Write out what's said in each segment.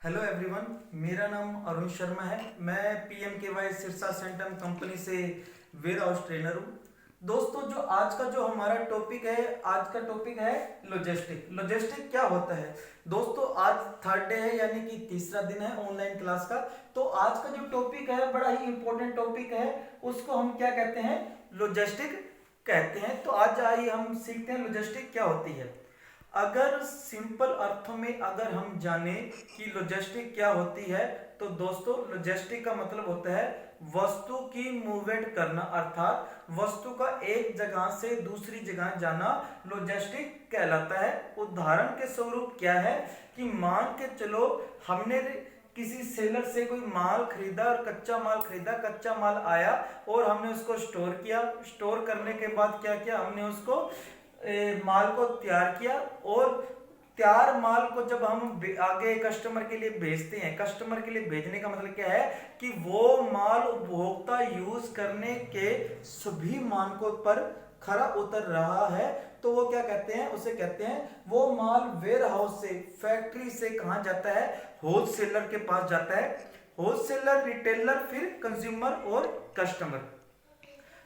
Hello everyone, मेरा नाम अरुण शर्मा है। मैं PMKY सिरसा सेंटम कंपनी से वेयर हाउस ट्रेनर हूँ। दोस्तों, जो आज का जो हमारा टॉपिक है, आज का टॉपिक है लॉजिस्टिक। लॉजिस्टिक क्या होता है दोस्तों? आज थर्ड डे है, यानी कि तीसरा दिन है ऑनलाइन क्लास का। तो आज का जो टॉपिक है बड़ा ही इंपॉर्टेंट टॉपिक है, उसको हम क्या कहते हैं? लॉजिस्टिक कहते हैं। तो आज आइए हम सीखते हैं लॉजिस्टिक क्या होती है। अगर सिंपल अर्थों में अगर हम जाने कि लॉजिस्टिक क्या होती है, तो दोस्तों लॉजिस्टिक का मतलब होता है वस्तु की मूवमेंट करना, अर्थात वस्तु का एक जगह से दूसरी जगह जाना लॉजिस्टिक कहलाता है। उदाहरण के स्वरूप क्या है कि मान के चलो हमने किसी सेलर से कोई माल खरीदा और कच्चा माल खरीदा, कच्चा माल आया और हमने उसको स्टोर किया। स्टोर करने के बाद क्या किया, हमने उसको माल को तैयार किया और तैयार माल को जब हम आगे कस्टमर के लिए भेजते हैं, कस्टमर के लिए भेजने का मतलब क्या है कि वो माल उपभोक्ता यूज करने के सभी मानकों पर खरा उतर रहा है, तो वो क्या कहते हैं? उसे कहते हैं वो माल वेयर हाउस से, फैक्ट्री से कहां जाता है? होलसेलर के पास जाता है। होलसेलर, रिटेलर, फिर कंज्यूमर और कस्टमर।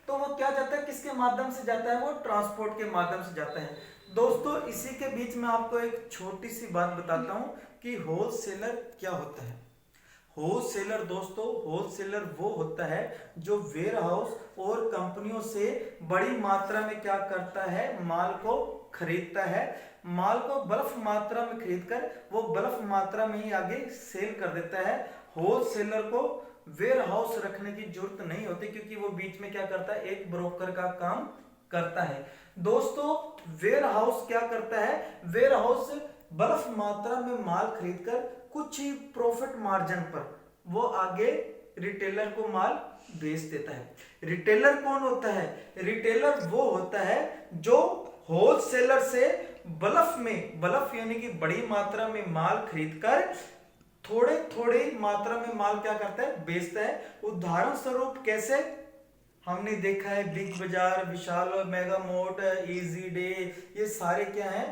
तो वो क्या जाता है, किसके माध्यम से जाता है? वो ट्रांसपोर्ट के माध्यम से जाता है। दोस्तों, इसी के बीच में आपको एक छोटी सी बात बताता हूं कि होलसेलर क्या होता है। होलसेलर दोस्तों, होलसेलर वो होता है जो वेयर हाउस और कंपनियों से बड़ी मात्रा में क्या करता है? माल को खरीदता है। माल को बल्क मात्रा में खरीदकर वो बल्क मात्रा में ही आगे सेल कर देता है। होलसेलर को वेयर हाउस रखने की जरूरत नहीं होती, क्योंकि वो बीच में क्या करता है? एक ब्रोकर का काम करता है। दोस्तों, वेयर हाउस क्या करता है? वेयर हाउस बल्क मात्रा में माल खरीदकर कुछ ही प्रॉफिट मार्जिन पर वो आगे रिटेलर को माल बेच देता है। रिटेलर कौन होता है? रिटेलर वो होता है जो होलसेलर से बल्क में, बल्क यानी कि बड़ी मात्रा में माल खरीदकर थोड़े थोड़े मात्रा में माल क्या करता है? बेचता है। उदाहरण स्वरूप कैसे? हमने देखा है बिग बाजार, विशाल, मेगा मोट, इजी डे, ये सारे क्या हैं?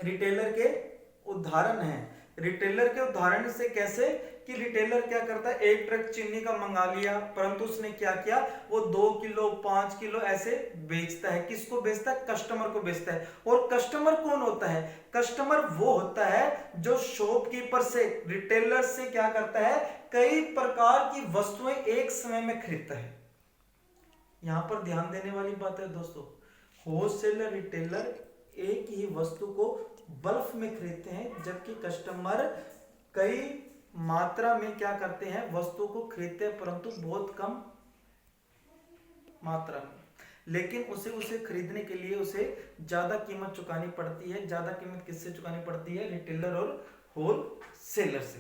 रिटेलर के उदाहरण हैं। रिटेलर के उदाहरण से कैसे कि रिटेलर क्या करता है? एक ट्रक चीनी का मंगा लिया, परंतु उसने क्या किया? वो 2 किलो 5 किलो ऐसे बेचता है। किसको बेचता है? कस्टमर को बेचता है। और कस्टमर कौन होता है? कस्टमर वो होता है जो शॉपकीपर से, रिटेलर से क्या करता है? कई प्रकार की वस्तुएं एक समय में खरीदता है। यहां पर ध्यान देने वाली बात है दोस्तों, होलसेलर, रिटेलर एक ही वस्तु को बल्क में खरीदते हैं, जबकि कस्टमर कई मात्रा में क्या करते हैं? वस्तु को खरीदते हैं, परंतु बहुत कम मात्रा में। लेकिन उसे खरीदने के लिए उसे ज्यादा कीमत चुकानी पड़ती है। ज्यादा कीमत किससे चुकानी पड़ती है? रिटेलर और होलसेलर से।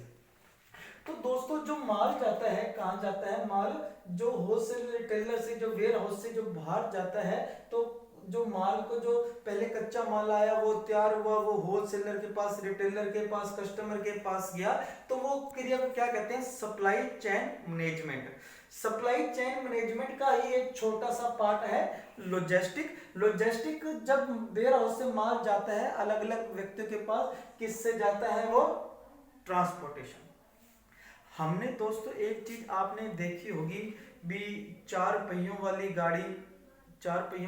तो दोस्तों, जो माल जाता है, कहां जाता है माल? जो होलसेल रिटेलर से, जो वेयर हाउस से जो बाहर जाता है, तो जो माल को, जो पहले कच्चा माल आया, वो तैयार हुआ, वो होलसेलर के पास, रिटेलर के पास, कस्टमर के पास गया, तो वो क्रिया को क्या कहते हैं? Supply chain management. Supply chain management का ही एक छोटा सा पार्ट है लॉजिस्टिक। लॉजिस्टिक जब वेयर हाउस से माल जाता है अलग अलग व्यक्तियों के पास, किससे जाता है? वो ट्रांसपोर्टेशन। हमने दोस्तों एक चीज आपने देखी होगी भी, चार पहियों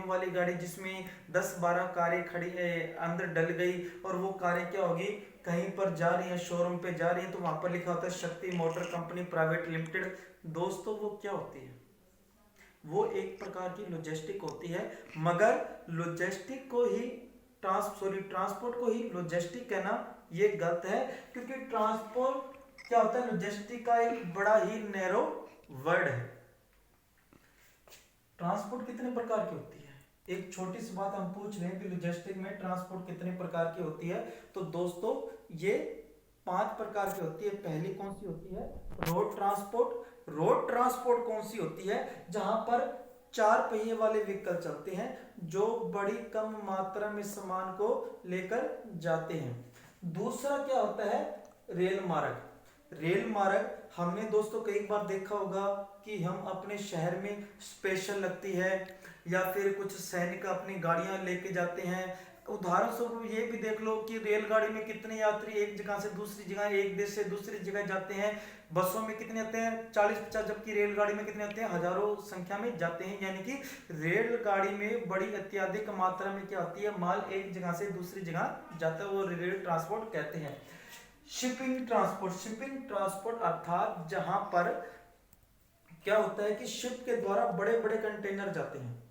वाली गाड़ी जिसमें 10-12 कारें खड़ी अंदर डल गई, और वो कारें क्या होगी? कहीं पर जा रही है, शोरूम पे जा रही है, तो वहां पर लिखा होता है शक्ति मोटर कंपनी प्राइवेट लिमिटेड। दोस्तों, वो क्या होती है? वो एक प्रकार की लॉजिस्टिक होती है, मगर लॉजिस्टिक को ही ट्रांसपोर्ट को ही लॉजिस्टिक कहना ये गलत है, क्योंकि ट्रांसपोर्ट क्या होता है? लॉजिस्टिक का एक बड़ा ही नैरो वर्ड है। ट्रांसपोर्ट कितने प्रकार की होती है? एक छोटी सी बात हम पूछ रहे हैं कि लॉजिस्टिक में ट्रांसपोर्ट कितने प्रकार की होती है, तो दोस्तों ये 5 प्रकार की होती है। पहली कौन सी होती है? Road transport. रोड ट्रांसपोर्ट कौन सी होती है? जहां पर 4 पहिए वाले व्हीकल चलते हैं, जो बड़ी कम मात्रा में सामान को लेकर जाते हैं। दूसरा क्या होता है? रेल मार्ग। रेल मार्ग हमने दोस्तों कई बार देखा होगा कि हम अपने शहर में स्पेशल लगती है, या फिर कुछ सैनिक अपनी गाड़ियां लेके जाते हैं, उदाहरण स्वरूप ये भी देख लो कि रेलगाड़ी में कितने यात्री एक जगह से दूसरी जगह, एक देश से दूसरी जगह जाते हैं। बसों में कितने आते हैं, 40-50, जबकि रेलगाड़ी में कितने आते हैं, हजारों संख्या में जाते हैं। यानी कि रेलगाड़ी में बड़ी अत्यधिक मात्रा में क्या होती है, माल एक जगह से दूसरी जगह जाता है, वो रेल ट्रांसपोर्ट कहते हैं। शिपिंग ट्रांसपोर्ट अर्थात जहां पर क्या होता है कि शिप के द्वारा बड़े बड़े कंटेनर जाते हैं।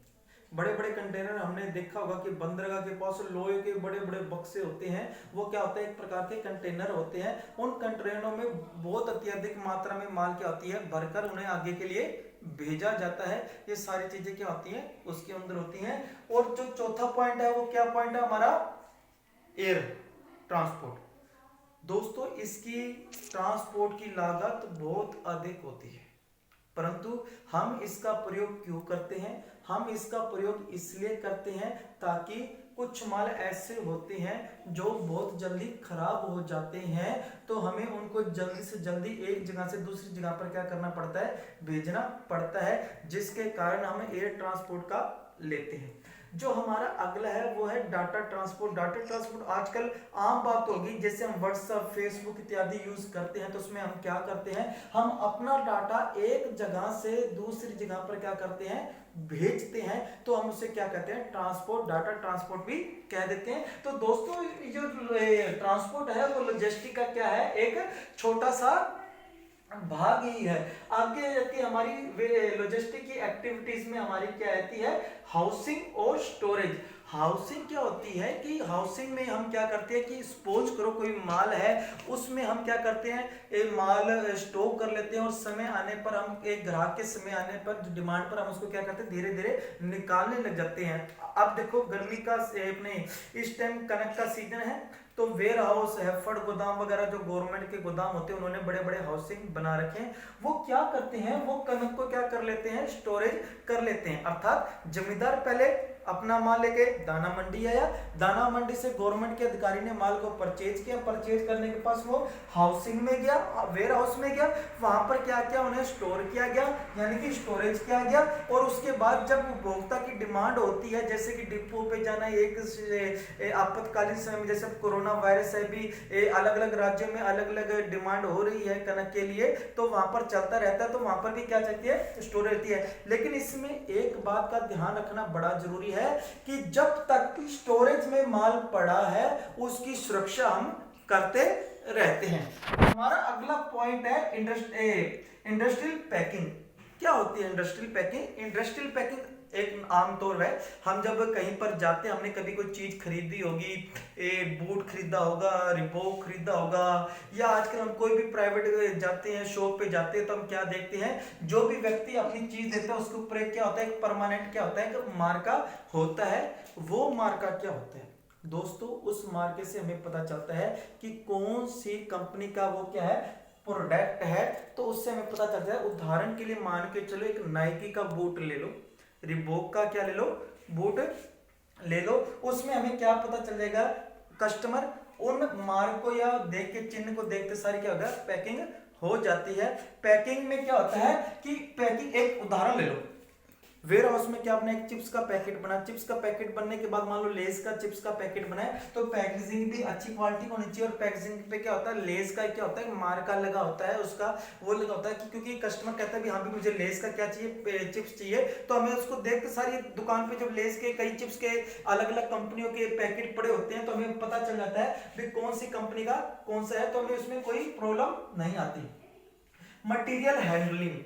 बड़े बड़े कंटेनर हमने देखा होगा कि बंदरगाह के पास लोहे के बड़े बड़े बक्से होते हैं, वो क्या होता है, एक प्रकार के कंटेनर होते हैं। उन कंटेनरों में बहुत अत्यधिक मात्रा में माल क्या होती है, भरकर उन्हें आगे के लिए भेजा जाता है। ये सारी चीजें क्या होती हैं, उसके अंदर होती हैं। और जो चौथा पॉइंट है वो क्या पॉइंट है हमारा, एयर ट्रांसपोर्ट। दोस्तों इसकी ट्रांसपोर्ट की लागत बहुत अधिक होती है, परंतु हम इसका प्रयोग क्यों करते हैं, हम इसका प्रयोग इसलिए करते हैं ताकि कुछ माल ऐसे होते हैं जो बहुत जल्दी खराब हो जाते हैं, तो हमें उनको जल्दी से जल्दी एक जगह से दूसरी जगह पर क्या करना पड़ता है, भेजना पड़ता है, जिसके कारण हम एयर ट्रांसपोर्ट का लेते हैं। जो हमारा अगला है वो है डाटा ट्रांसपोर्ट। डाटा ट्रांसपोर्ट आजकल आम बात होगी, जैसे हम व्हाट्सएप, फेसबुक इत्यादि यूज करते हैं, तो उसमें हम क्या करते हैं, हम अपना डाटा एक जगह से दूसरी जगह पर क्या करते हैं, भेजते हैं, तो हम उसे क्या कहते हैं, ट्रांसपोर्ट, डाटा ट्रांसपोर्ट भी कह देते हैं। तो दोस्तों जो ट्रांसपोर्ट है वो लॉजिस्टिक का क्या है, एक छोटा सा भाग ही है। आगे जाती हमारी लॉजिस्टिक की एक्टिविटीज में हमारी क्या आती है, हाउसिंग और स्टोरेज। हाउसिंग क्या होती है कि हाउसिंग में हम क्या करते हैं कि सपोज करो कोई माल है, उसमें हम क्या करते हैं, एक माल स्टॉक कर लेते हैं, और समय आने पर हम, एक ग्राहक के समय आने पर, डिमांड पर हम उसको क्या करते हैं, धीरे धीरे निकालने लग जाते हैं। अब देखो गर्मी का अपने इस टाइम कनक का सीजन है, तो वेयर हाउस, हैफर्ड गोदाम वगैरह जो गवर्नमेंट के गोदाम होते हैं, उन्होंने बड़े बड़े हाउसिंग बना रखे हैं। वो क्या करते हैं, वो कनक को क्या कर लेते हैं, स्टोरेज कर लेते हैं। अर्थात जमींदार पहले अपना माल लेके दाना मंडी आया, दाना मंडी से गवर्नमेंट के अधिकारी ने माल को परचेज किया, परचेज करने के पास वो हाउसिंग में गया, वेयर हाउस में गया, वहां पर क्या किया, उन्हें स्टोर किया गया, यानी कि स्टोरेज किया गया। और उसके बाद जब उपभोक्ता की डिमांड होती है, जैसे कि डिपो पे जाना, एक आपातकालीन समय में जैसे कोरोना वायरस है भी, अलग अलग राज्यों में अलग अलग डिमांड हो रही है कनक के लिए, तो वहां पर चलता रहता है, तो वहां पर भी क्या चाहती है, स्टोर रहती है। लेकिन इसमें एक बात का ध्यान रखना बड़ा जरूरी है कि जब तक स्टोरेज में माल पड़ा है उसकी सुरक्षा हम करते रहते हैं। हमारा अगला पॉइंट है इंडस्ट्रियल पैकिंग। क्या होती है इंडस्ट्रियल पैकिंग? इंडस्ट्रियल पैकिंग एक आमतौर है, हम जब कहीं पर जाते हैं, हमने कभी कोई चीज खरीदी होगी, बूट खरीदा होगा, रिबॉक खरीदा होगा, या आजकल हम कोई भी प्राइवेट जाते हैं, शॉप पे जाते हैं, तो हम क्या देखते हैं, जो भी व्यक्ति अपनी चीज देता है उसके ऊपर क्या होता है, एक परमानेंट क्या होता है, एक मार्का होता है। वो मार्का क्या होता है दोस्तों, उस मार्के से हमें पता चलता है कि कौन सी कंपनी का वो क्या है, प्रोडक्ट है, तो उससे हमें पता चलता है। उदाहरण के लिए मान के चलो, एक नाइकी का बूट ले लो, रिबॉक का क्या ले लो, बूट ले लो, उसमें हमें क्या पता चल जाएगा, कस्टमर उन मार्क को या देख के, चिन्ह को देखते सारी क्या होगा, पैकिंग हो जाती है। पैकिंग में क्या होता है कि पैकिंग, एक उदाहरण ले लो, वेयर हाउस में क्या अपना एक चिप्स का पैकेट बना, चिप्स का पैकेट बनने के बाद मान लो लेस का चिप्स का पैकेट बना है, तो पैकेजिंग भी अच्छी क्वालिटी होनी चाहिए, और पैकेजिंग पे क्या होता है, लेस का क्या होता है, मार्का लगा होता है, उसका वो लगा होता है, क्योंकि कस्टमर कहता है भी हाँ भी मुझे लेस का क्या चाहिए, चिप्स चाहिए, तो हमें उसको देख के सारी दुकान पे जब लेस के कई चिप्स के अलग अलग कंपनियों के पैकेट पड़े होते हैं, तो हमें पता चल जाता है भी कौन सी कंपनी का कौन सा है, तो हमें उसमें कोई प्रॉब्लम नहीं आती। मटीरियल हैंडलिंग,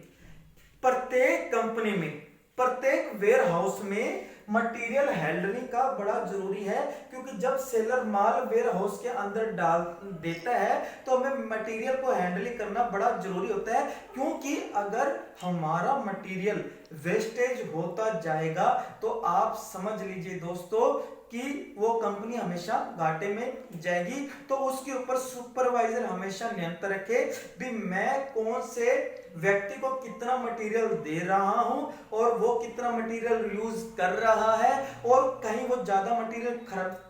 प्रत्येक कंपनी में, प्रत्येक वेयर हाउस में मटेरियल हैंडलिंग का बड़ा जरूरी है, क्योंकि जब सेलर माल वेयर हाउस के अंदर डाल देता है तो हमें मटेरियल को हैंडलिंग करना बड़ा जरूरी होता है, क्योंकि अगर हमारा मटेरियल वेस्टेज होता जाएगा तो आप समझ लीजिए दोस्तों कि वो कंपनी हमेशा घाटे में जाएगी। तो उसके ऊपर सुपरवाइजर हमेशा नियंत्रण रखे भी मैं कौन से व्यक्ति को कितना मटेरियल दे रहा हूं और वो कितना मटेरियल यूज कर रहा है, और कहीं वो ज्यादा मटेरियल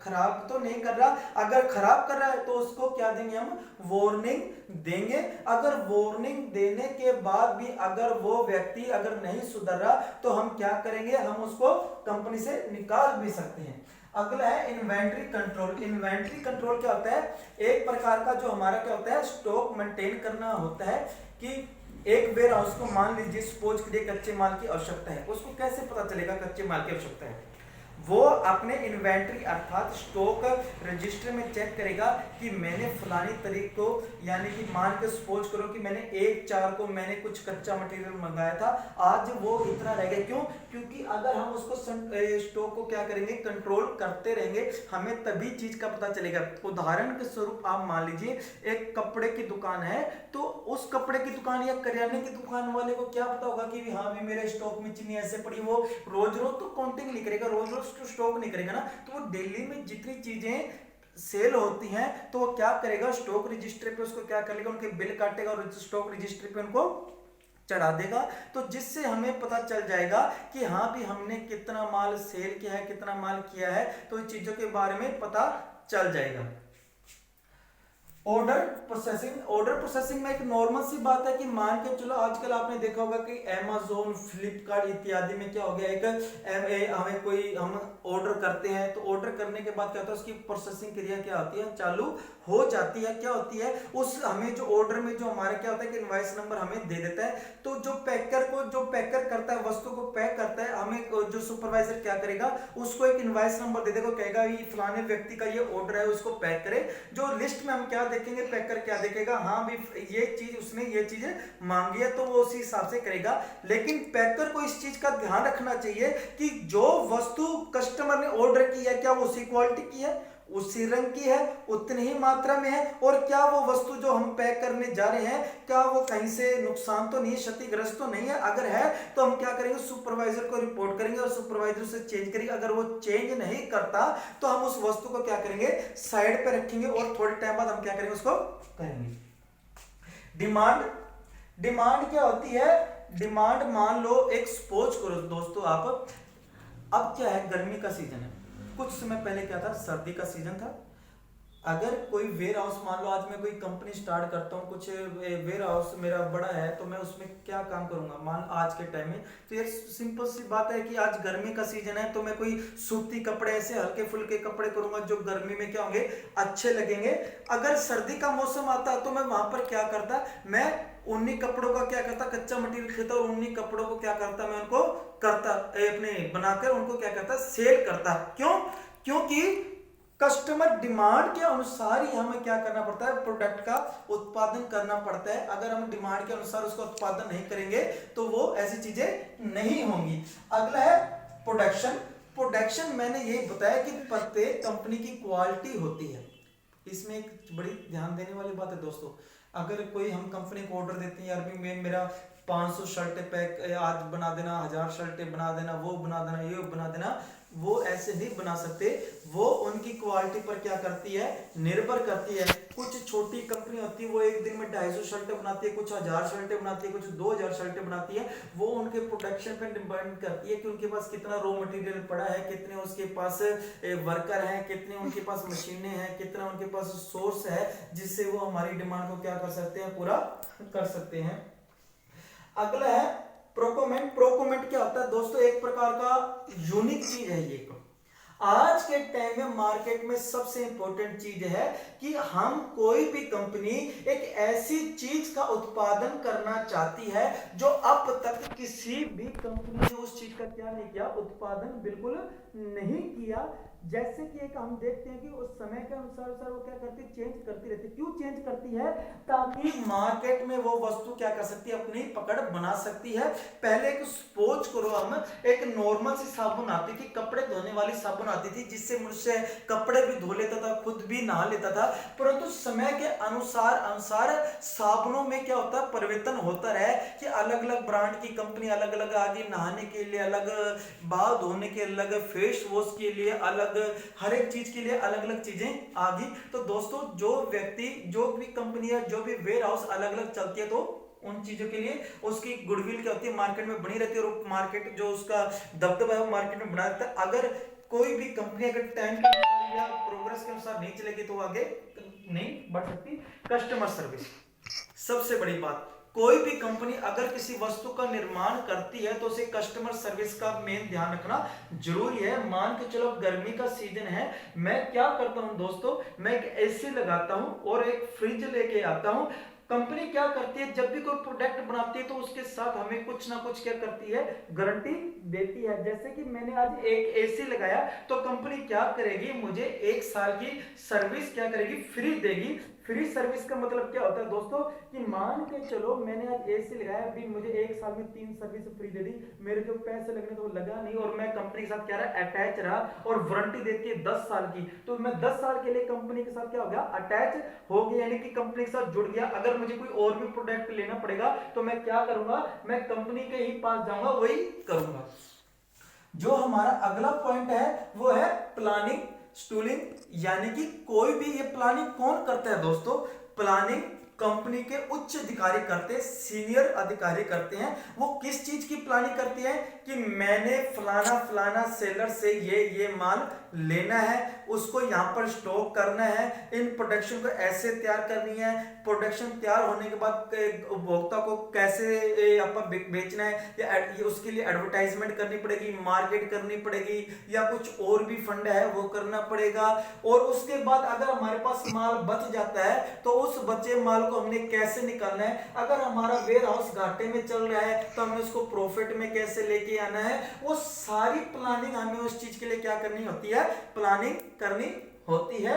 खराब तो नहीं कर रहा। अगर खराब कर रहा है तो उसको क्या देंगे, हम वार्निंग देंगे। अगर वार्निंग देने के बाद भी अगर वो व्यक्ति अगर नहीं सुधर रहा तो हम क्या करेंगे, हम उसको कंपनी से निकाल भी सकते हैं। अगला है इन्वेंट्री कंट्रोल। इन्वेंट्री कंट्रोल क्या होता है, एक प्रकार का जो हमारा क्या होता है स्टॉक मेंटेन करना होता है कि एक वेयर हाउस को मान लीजिए सपोज के लिए कच्चे माल की आवश्यकता है, उसको कैसे पता चलेगा कच्चे माल की आवश्यकता है, वो अपने इन्वेंट्री अर्थात स्टॉक रजिस्टर में चेक करेगा कि मैंने फलानी तारीख को, यानी कि मान के सपोज करो कि मैंने 1/4 को मैंने कुछ कच्चा मटेरियल मंगाया था, आज वो इतना रह गया। क्यों? क्योंकि अगर हम उसको स्टॉक को क्या करेंगे कंट्रोल करते रहेंगे, हमें तभी चीज का पता चलेगा। उदाहरण के स्वरूप आप मान लीजिए एक कपड़े की दुकान है, तो उस कपड़े की दुकान या करियाने की दुकान वाले को क्या पता होगा कि हाँ भी मेरे स्टॉक में चीनी ऐसे पड़ी, वो रोज रोज तो काउंटिंग नहीं करेगा, रोज रोज तो स्टॉक नहीं करेगा ना, तो वो डेली में जितनी चीजें सेल होती हैं तो वो क्या करेगा स्टॉक रजिस्टर पे उसको क्या कर लेगा, उनके बिल काटेगा और स्टॉक रजिस्टर पे उनको चढ़ा देगा, तो जिससे हमें पता चल जाएगा कि हाँ भी हमने कितना माल सेल किया है, कितना माल किया है, तो इन चीजों के बारे में पता चल जाएगा। Order processing. ऑर्डर प्रोसेसिंग में एक नॉर्मल सी बात है कि मान के चलो आजकल आपने देखा होगा कि Amazon, फ्लिपकार्ट इत्यादि में क्या हो गया, एक हमें कोई हम ऑर्डर करते हैं तो ऑर्डर करने के बाद क्या होता है उसकी प्रोसेसिंग क्रिया क्या होती है चालू हो जाती है। क्या होती है उस हमें जो ऑर्डर में जो हमारा क्या होता है कि इनवॉइस नंबर हमें दे देता है, तो जो पैकर करता है वस्तु को पैक करता है, हमें जो सुपरवाइजर क्या करेगा उसको एक इनवॉइस नंबर दे देगा, कहेगा ये फलाने व्यक्ति का ये ऑर्डर है उसको पैक करे। जो लिस्ट में हम क्या देखेंगे पैकर क्या देखेगा, हाँ भी ये चीज उसने ये चीज मांगी है तो वो उसी हिसाब से करेगा। लेकिन पैकर को इस चीज का ध्यान रखना चाहिए कि जो वस्तु कस्टमर ने ऑर्डर की है क्या वो उसी क्वालिटी की है, उसी रंग की है, उतनी ही मात्रा में है, और क्या वो वस्तु जो हम पैक करने जा रहे हैं क्या वो कहीं से नुकसान तो नहीं, क्षतिग्रस्त तो नहीं है। अगर है तो हम क्या करेंगे सुपरवाइजर को रिपोर्ट करेंगे और सुपरवाइजर से चेंज करेंगे। अगर वो चेंज नहीं करता तो हम उस वस्तु को क्या करेंगे साइड पे रखेंगे और थोड़े टाइम बाद हम क्या करेंगे उसको करेंगे। डिमांड। डिमांड क्या होती है, डिमांड मान लो एक सपोज करो दोस्तों आप, अब क्या है गर्मी का सीजन है, कुछ समय पहले क्या था सर्दी का सीजन था। अगर कोई वेयर हाउस मान लो आज मैं कोई कंपनी स्टार्ट करता हूँ, कुछ वेयर हाउस मेरा बड़ा है तो मैं उसमें क्या काम करूंगा मान आज के टाइम में, तो ये सिंपल सी बात है कि आज गर्मी का सीजन है तो मैं कोई सूती कपड़े ऐसे हल्के फुल्के कपड़े करूंगा जो गर्मी में क्या होंगे अच्छे लगेंगे। अगर सर्दी का मौसम आता तो मैं वहां पर क्या करता, मैं उन्हीं कपड़ों का क्या करता कच्चा मटेरियल खरीदता और उन्हीं कपड़ों को क्या करता मैं उनको करता अपने बनाकर उनको क्या करता सेल करता। क्यों? क्योंकि कस्टमर डिमांड के अनुसार ही हमें क्या करना पड़ता है प्रोडक्ट का उत्पादन करना पड़ता है। अगर हम डिमांड के अनुसार उसका उत्पादन नहीं करेंगे तो वो ऐसी चीजें नहीं होंगी। अगला है प्रोडक्शन। प्रोडक्शन मैंने ये बताया कि प्रत्येक कंपनी की क्वालिटी होती है, इसमें एक बड़ी ध्यान देने वाली बात है दोस्तों। अगर कोई हम कंपनी को ऑर्डर देते हैं यार भी मेरा 500 शर्टें पैक आज बना देना, 1000 शर्टें बना देना, वो बना देना, ये बना देना, वो ऐसे नहीं बना सकते। वो उनकी क्वालिटी पर क्या करती है निर्भर करती है। कुछ छोटी कंपनी होती है वो एक दिन में 250 शर्टें बनाती है, कुछ 1000 शर्टें बनाती है, कुछ 2000 शर्टें बनाती है। वो उनके प्रोडक्शन पे डिपेंड करती है कि उनके पास कितना रॉ मटेरियल पड़ा है, कितने उसके पास वर्कर हैं, कितने उनके पास मशीनें हैं, कितना उनके पास सोर्स है जिससे वो हमारी डिमांड को क्या कर सकते हैं पूरा कर सकते हैं। अगला है प्रोक्योरमेंट। प्रोक्योरमेंट क्या होता है दोस्तों, एक प्रकार का यूनिक चीज है ये। आज के टाइम में मार्केट में सबसे इंपॉर्टेंट चीज है कि हम कोई भी कंपनी एक ऐसी चीज का उत्पादन करना चाहती है जो अब तक किसी भी कंपनी ने उस चीज का क्या नहीं किया उत्पादन बिल्कुल नहीं किया। जैसे कि एक हम देखते हैं कि उस समय के अनुसार वो क्या करती चेंज करती रहती। क्यों चेंज करती है? ताकि मार्केट में वो वस्तु क्या कर सकती है अपनी पकड़ बना सकती है। पहले एक सपोज करो हम एक नॉर्मल सी साबुन आती थी, कपड़े धोने वाली साबुन आती थी जिससे मुझसे कपड़े भी धो लेता था, खुद भी नहा लेता था। परंतु समय के अनुसार साबुनों में क्या होता है परिवर्तन होता रहा कि अलग अलग ब्रांड की कंपनी अलग अलग आ गई, नहाने के लिए अलग, बाल धोने के अलग, फेस वॉश के लिए अलग, हर एक चीज के लिए अलग अलग चीजें आ गई। तो दोस्तों जो व्यक्ति जो भी कंपनी है जो भी वेयर हाउस अलग अलग चलती है तो उन चीजों के लिए उसकी गुडविल क्या होती है मार्केट में बनी रहती है और मार्केट जो उसका दबदबा है वो मार्केट में बना रहता है। अगर कोई भी कंपनी अगर टाइम के अनुसार या प्रोग्रेस के अनुसार नहीं चलेगी तो आगे नहीं बढ़ सकती। कस्टमर सर्विस सबसे बड़ी बात, कोई भी कंपनी अगर किसी वस्तु का निर्माण करती है तो उसे कस्टमर सर्विस का मेन ध्यान रखना जरूरी है। मान के चलो गर्मी का सीजन है, मैं क्या करता हूं दोस्तों, मैं एक एसी लगाता हूं और एक फ्रिज लेके आता हूं। कंपनी क्या करती है, जब भी कोई प्रोडक्ट बनाती है तो उसके साथ हमें कुछ ना कुछ क्या करती है, गारंटी देती है। जैसे कि मैंने आज एक एसी लगाया तो कंपनी क्या करेगी, मुझे 1 साल की सर्विस क्या करेगी, फ्री देगी। फ्री सर्विस का मतलब क्या होता है दोस्तों, कि मान के चलो मैंने आज एसी लगाया, अभी मुझे 1 साल में 3 सर्विस फ्री दे दी, मेरे जो पैसे लगने तो वो लगा नहीं, और मैं कंपनी के साथ क्या रहा, अटैच रहा, और वारंटी देती है 10 साल की, तो मैं 10 साल के लिए कंपनी के साथ क्या हो गया, अटैच हो गया, यानी कि कंपनी के साथ जुड़ गया। अगर मुझे कोई और भी प्रोडक्ट लेना पड़ेगा तो मैं क्या करूंगा, मैं कंपनी के ही पास जाऊंगा, वही करूंगा। जो हमारा अगला पॉइंट है वो है प्लानिंग स्टूलिंग, यानी कि कोई भी ये प्लानिंग कौन करता है दोस्तों, प्लानिंग कंपनी के उच्च अधिकारी करते हैं, सीनियर अधिकारी करते हैं। वो किस चीज की प्लानिंग करती है, कि मैंने फलाना फलाना सेलर से ये माल लेना है, उसको यहाँ पर स्टॉक करना है, इन प्रोडक्शन को ऐसे तैयार करनी है, प्रोडक्शन तैयार होने के बाद उपभोक्ता को कैसे अपन बेचना है, या उसके लिए एडवर्टाइजमेंट करनी पड़ेगी, मार्केट करनी पड़ेगी, या कुछ और भी फंड है वो करना पड़ेगा। और उसके बाद अगर हमारे पास माल बच जाता है तो उस बचे माल को हमने कैसे निकालना है, अगर हमारा वेयर हाउस घाटे में चल रहा है तो हमें उसको प्रॉफिट में कैसे लेके आना है, वो सारी प्लानिंग हमें उस चीज के लिए क्या करनी होती है, प्लानिंग करनी होती है।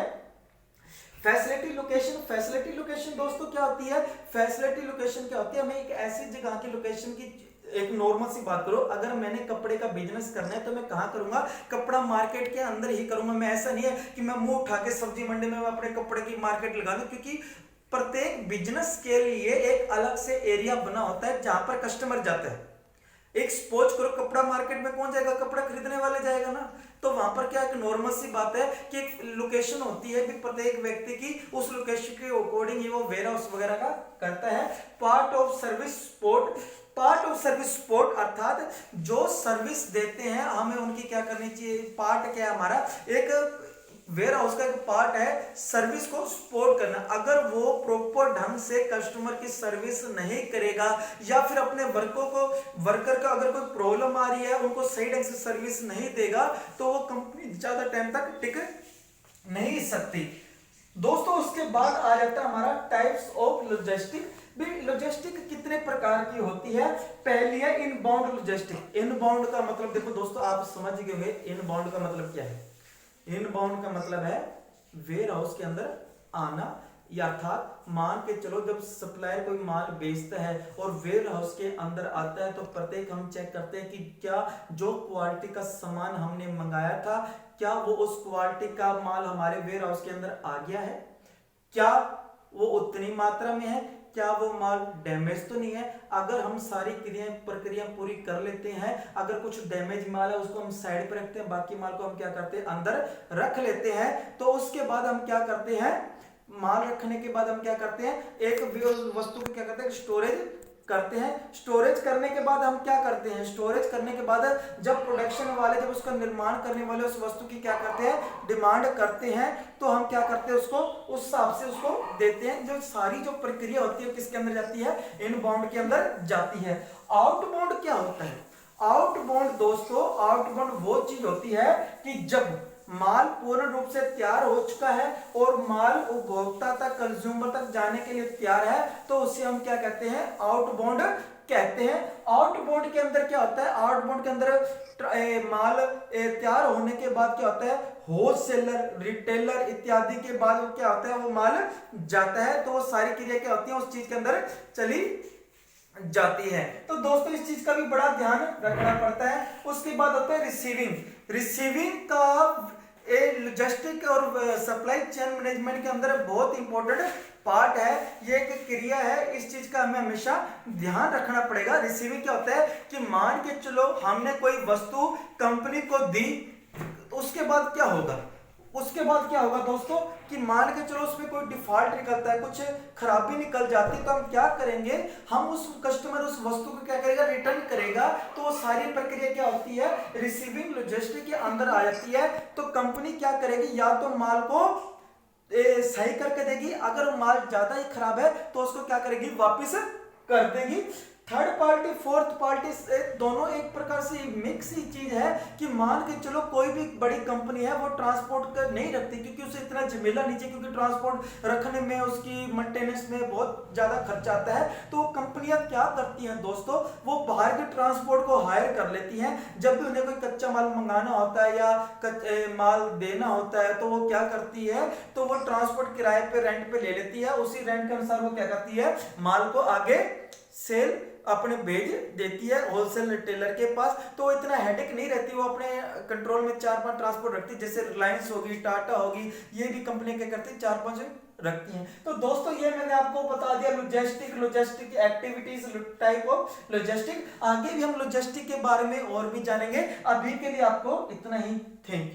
फैसिलिटी लोकेशन, फैसिलिटी लोकेशन दोस्तों क्या होती है, फैसिलिटी लोकेशन क्या होती है, हमें एक ऐसी जगह की लोकेशन की, एक नॉर्मल सी बात करो, अगर मैंने कपड़े का बिजनेस करना है तो मैं कहां करूंगा, कपड़ा मार्केट के अंदर ही करूंगा। मैं ऐसा नहीं है कि मैं मुंह उठा के सब्जी मंडी में मैं अपने कपड़े की मार्केट लगा दूं, क्योंकि प्रत्येक बिजनेस के लिए एक अलग से एरिया बना होता है जहां पर कस्टमर जाता है। एक सपोज करो कपड़ा मार्केट में कौन जाएगा, कपड़ा खरीदने वाले जाएगा ना, तो वहां पर क्या एक नॉर्मल सी बात है कि एक लोकेशन होती है कि प्रत्येक व्यक्ति की उस लोकेशन के अकॉर्डिंग ही वो वेयर हाउस वगैरह का करता है। Part of service support, part of service support अर्थात जो सर्विस देते हैं हमें उनकी क्या करनी चाहिए, पार्ट क्या है हमारा, एक वेयर हाउस का एक पार्ट है सर्विस को सपोर्ट करना। अगर वो प्रॉपर ढंग से कस्टमर की सर्विस नहीं करेगा, या फिर अपने वर्कर का अगर कोई प्रॉब्लम आ रही है उनको सही ढंग से सर्विस नहीं देगा, तो वो कंपनी ज्यादा टाइम तक टिक नहीं सकती दोस्तों। उसके बाद आ जाता है हमारा टाइप्स ऑफ लॉजिस्टिक। भी लॉजिस्टिक कितने प्रकार की होती है, पहली है इनबाउंड लॉजिस्टिक। इनबाउंड का मतलब देखो दोस्तों आप समझ गए होंगे, इनबाउंड का मतलब क्या है, इनबाउंड का मतलब है वेयर हाउस के अंदर आना, या अर्थात मान के चलो जब सप्लायर कोई माल बेचता है और वेयर हाउस के अंदर आता है तो प्रत्येक हम चेक करते हैं कि क्या जो क्वालिटी का सामान हमने मंगाया था, क्या वो उस क्वालिटी का माल हमारे वेयर हाउस के अंदर आ गया है, क्या वो उतनी मात्रा में है, क्या वो माल डैमेज तो नहीं है। अगर हम सारी प्रक्रिया पूरी कर लेते हैं, अगर कुछ डैमेज माल है उसको हम साइड पर रखते हैं, बाकी माल को हम क्या करते हैं, अंदर रख लेते हैं। तो उसके बाद हम क्या करते हैं, माल रखने के बाद हम क्या करते हैं, एक वस्तु को क्या करते हैं, स्टोरेज करते हैं। स्टोरेज करने के बाद हम क्या करते हैं, स्टोरेज करने के बाद जब प्रोडक्शन वाले, जब उसका निर्माण करने वाले उस वस्तु की क्या करते हैं, डिमांड करते हैं, तो हम क्या करते हैं, उसको उस हिसाब से उसको देते हैं। जो सारी जो प्रक्रिया होती है किसके अंदर जाती है, इनबाउंड के अंदर जाती है। आउटबाउंड क्या होता है, आउटबाउंड दोस्तों, आउटबाउंड वो चीज होती है कि जब माल पूर्ण रूप से तैयार हो चुका है और माल उपभोक्ता तक, कंज्यूमर तक जाने के लिए तैयार है, तो उसे हम क्या कहते हैं, आउटबाउंड कहते हैं। आउटबाउंड के अंदर क्या होता है, आउटबाउंड के अंदर माल तैयार होने के बाद क्या होता है, होलसेलर, रिटेलर इत्यादि के बाद वो क्या होता है, वो माल जाता है। तो वो सारी क्रिया क्या होती है उस चीज के अंदर चली जाती है। तो दोस्तों इस चीज का भी बड़ा ध्यान रखना पड़ता है। उसके बाद होता है रिसीविंग। रिसीविंग का लॉजिस्टिक और सप्लाई चेन मैनेजमेंट के अंदर बहुत इंपॉर्टेंट पार्ट है, ये एक क्रिया है, इस चीज का हमें हमेशा ध्यान रखना पड़ेगा। रिसीविंग क्या होता है कि मान के चलो हमने कोई वस्तु कंपनी को दी, तो उसके बाद क्या होगा, उसके बाद क्या होगा दोस्तों कि मान के चलो उसमें कोई डिफॉल्ट निकलता है, कुछ खराबी निकल जाती है, तो हम क्या करेंगे, हम उस कस्टमर उस वस्तु को क्या करेगा, रिटर्न करेगा। तो वो सारी प्रक्रिया क्या होती है, रिसीविंग लॉजिस्टिक के अंदर आ जाती है। तो कंपनी क्या करेगी, या तो माल को सही करके देगी, अगर माल ज्यादा ही खराब है तो उसको क्या करेगी, वापिस कर देगी। थर्ड पार्टी फोर्थ पार्टी से दोनों एक प्रकार से मिक्स ही चीज है कि मान के चलो कोई भी बड़ी कंपनी है वो ट्रांसपोर्ट कर नहीं रखती क्योंकि उसे इतना झमेला नीचे, क्योंकि ट्रांसपोर्ट रखने में उसकी मेंटेनेंस में बहुत ज्यादा खर्चा आता है। तो वो कंपनियां क्या करती हैं दोस्तों, वो बाहर के ट्रांसपोर्ट को हायर कर लेती हैं। जब भी उन्हें कोई कच्चा माल मंगाना होता है या माल देना होता है तो वो क्या करती है, तो वो ट्रांसपोर्ट किराए पे रेंट पे ले लेती है। उसी रेंट के अनुसार वो क्या करती है, माल को आगे सेल अपने भेज देती है होलसेल रिटेलर के पास। तो इतना हेडेक नहीं रहती, वो अपने कंट्रोल में 4-5 ट्रांसपोर्ट रखती है। जैसे रिलायंस होगी, टाटा होगी, ये भी कंपनी क्या करती है 4-5 रखती हैं। तो दोस्तों ये मैंने आपको बता दिया logistic activities, type of logistic. आगे भी हम लॉजिस्टिक के बारे में और भी जानेंगे। अभी के लिए आपको इतना ही, थैंक यू।